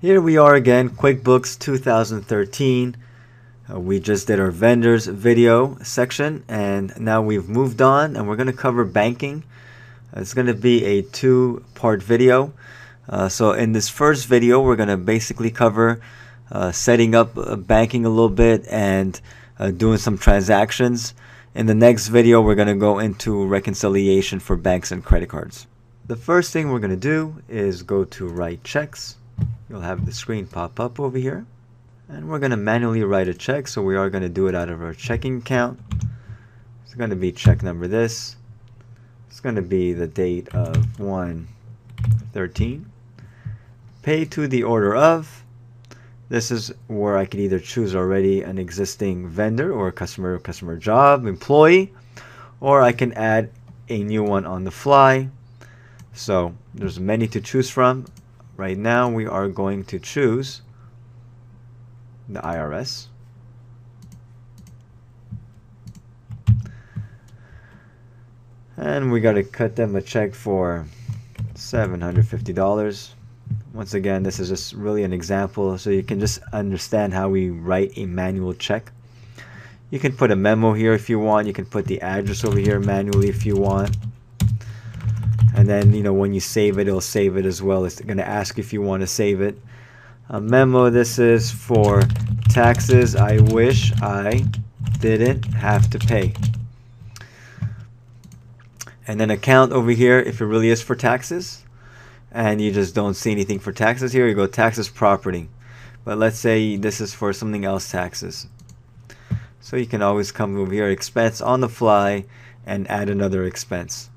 Here we are again, QuickBooks 2013. We just did our vendors video section, and now we've moved on and we're going to cover banking. It's going to be a two-part video. So in this first video, we're going to basically cover setting up banking a little bit and doing some transactions. In the next video, we're going to go into reconciliation for banks and credit cards. The first thing we're going to do is go to write checks. You'll have the screen pop up over here, and we're going to manually write a check, so we are going to do it out of our checking account. It's going to be check number this. It's going to be the date of 1/13. Pay to the order of. This is where I could either choose already an existing vendor or customer job, employee, or I can add a new one on the fly. So there's many to choose from. Right now we are going to choose the IRS. And we got to cut them a check for $750. Once again, this is just really an example so you can just understand how we write a manual check. You can put a memo here if you want. You can put the address over here manually if you want. And then, when you save it, it'll save it as well. It's going to ask if you want to save it. A memo, this is for taxes I wish I didn't have to pay. And then account over here, if it really is for taxes, and you just don't see anything for taxes here, you go taxes property. But let's say this is for something else, taxes. So you can always come over here, expense on the fly, and add another expense.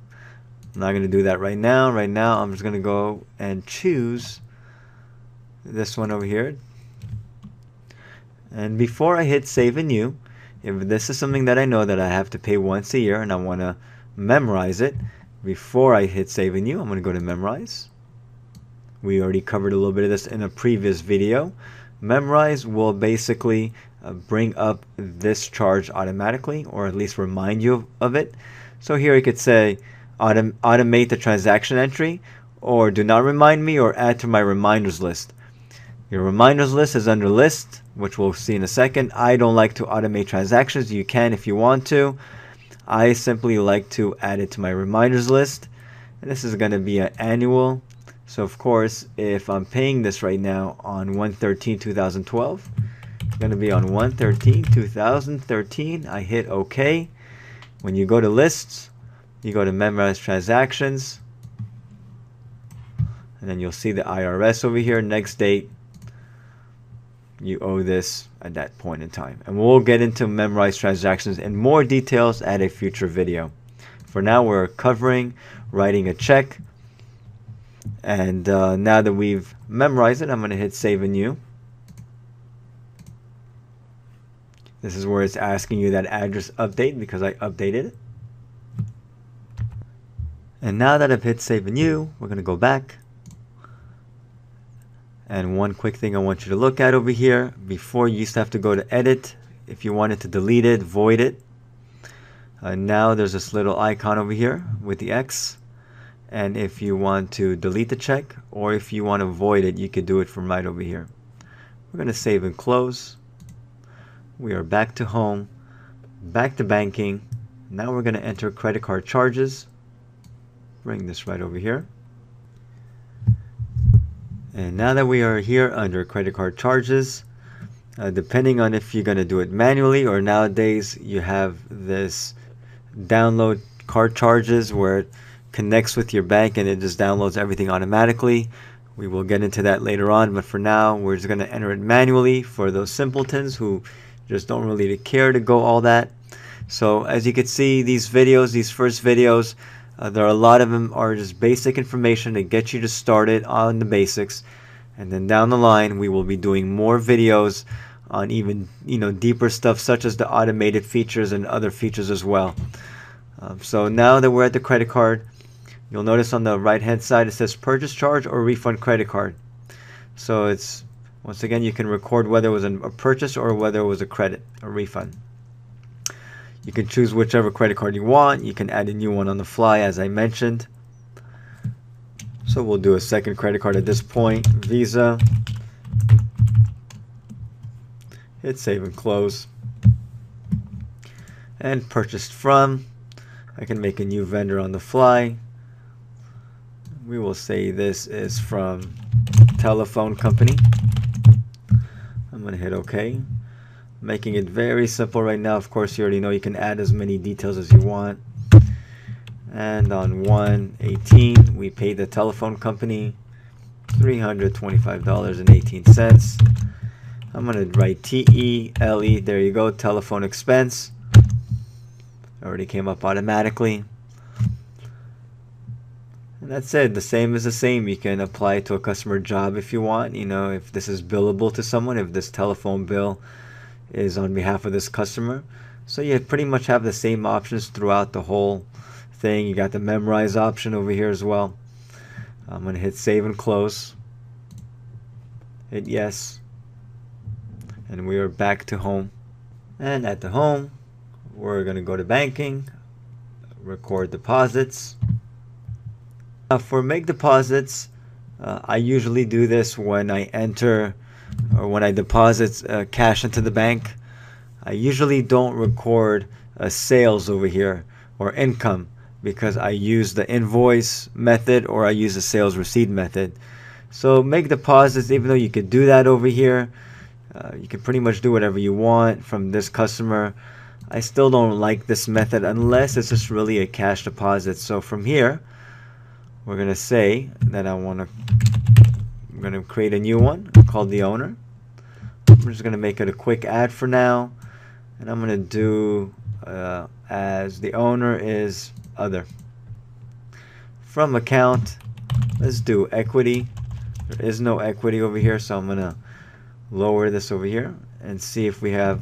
I'm not going to do that right now. Right now, I'm just going to go and choose this one over here. And before I hit save and new, if this is something that I know that I have to pay once a year and I want to memorize it, before I hit save and new, I'm going to go to memorize. We already covered a little bit of this in a previous video. Memorize will basically bring up this charge automatically, or at least remind you of it. So here you could say, automate the transaction entry, or do not remind me, or add to my reminders list. Your reminders list is under list, which we'll see in a second. I don't like to automate transactions. You can if you want to. I simply like to add it to my reminders list, and this is going to be an annual. So of course, if I'm paying this right now on 1/13/2012, it's going to be on 1/13/2013. I hit OK. When you go to lists, you go to memorize transactions, and then you'll see the IRS over here, next date. You owe this at that point in time. And we'll get into memorize transactions in more details at a future video. For now, we're covering writing a check. And now that we've memorized it, I'm going to hit save and new. This is where it's asking you that address update because I updated it. And now that I've hit save and new, we're going to go back. And one quick thing I want you to look at over here, before you used to have to go to edit. If you wanted to delete it, void it. Now there's this little icon over here with the X. And if you want to delete the check, or if you want to void it, you could do it from right over here. We're going to save and close. We are back to home, back to banking. Now we're going to enter credit card charges. Bring this right over here. And now that we are here under credit card charges, depending on if you're going to do it manually, or nowadays you have this download card charges where it connects with your bank and it just downloads everything automatically. We will get into that later on, but for now we're just going to enter it manually for those simpletons who just don't really care to go all that. So as you can see, these videos, these first videos, there are a lot of them are just basic information to get you to started on the basics, and then down the line we will be doing more videos on even deeper stuff such as the automated features and other features as well. So now that we're at the credit card, you'll notice on the right hand side it says purchase charge or refund credit card. So it's, once again, you can record whether it was a purchase or whether it was a credit, a refund. You can choose whichever credit card you want. You can add a new one on the fly, as I mentioned. So we'll do a second credit card at this point. Visa, Hit save and close. And purchased from, I can make a new vendor on the fly. We will say this is from telephone company. I'm going to hit OK. Making it very simple right now. Of course, you already know you can add as many details as you want. And on 1/18, we paid the telephone company $325.18. I'm going to write TELE. There you go, telephone expense. Already came up automatically. And that's it. The same is the same. You can apply it to a customer job if you want. You know, if this is billable to someone, if this telephone bill is on behalf of this customer. So you pretty much have the same options throughout the whole thing. You got the memorize option over here as well. I'm going to hit save and close. Hit yes. And we are back to home. And at the home, we're going to go to banking, record deposits. Now for make deposits, I usually do this when I enter or when I deposit cash into the bank. I usually don't record sales over here or income because I use the invoice method or I use the sales receipt method. So make deposits, even though you could do that over here, you can pretty much do whatever you want from this customer. I still don't like this method unless it's just really a cash deposit. So from here, we're going to say that I'm going to create a new one called the owner. I'm just going to make it a quick ad for now. And I'm going to do as the owner is other. From account, let's do equity. There is no equity over here, so I'm going to lower this over here and see if we have,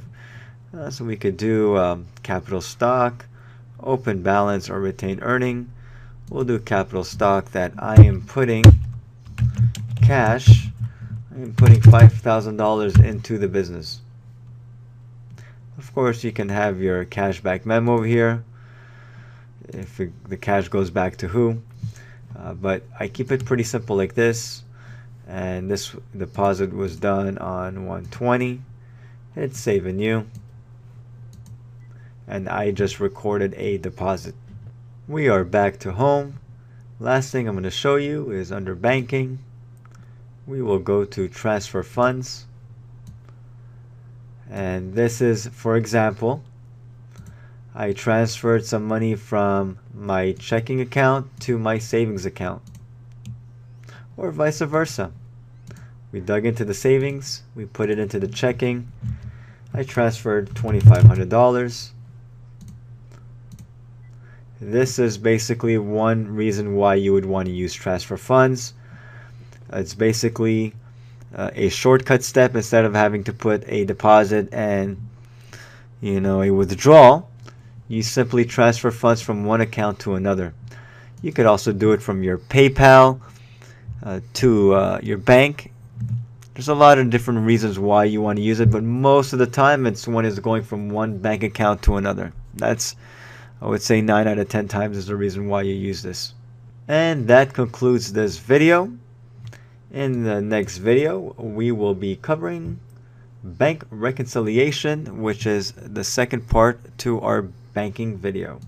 so we could do capital stock, open balance, or retained earning. We'll do capital stock that I am putting cash. I am putting $5,000 into the business. Of course, you can have your cashback memo over here if the cash goes back to who. But I keep it pretty simple like this. And this deposit was done on 1/20. Hit save and new. And I just recorded a deposit. We are back to home. Last thing I'm going to show you is under banking. We will go to transfer funds. And this is, for example, I transferred some money from my checking account to my savings account. Or vice versa. We dug into the savings, we put it into the checking. I transferred $2,500. This is basically one reason why you would want to use transfer funds. It's basically a shortcut step. Instead of having to put a deposit and a withdrawal, you simply transfer funds from one account to another. You could also do it from your PayPal to your bank. There's a lot of different reasons why you want to use it, but most of the time it's when it's going from one bank account to another. That's, I would say, 9 out of 10 times is the reason why you use this. And that concludes this video. In the next video, we will be covering bank reconciliation, which is the second part to our banking video.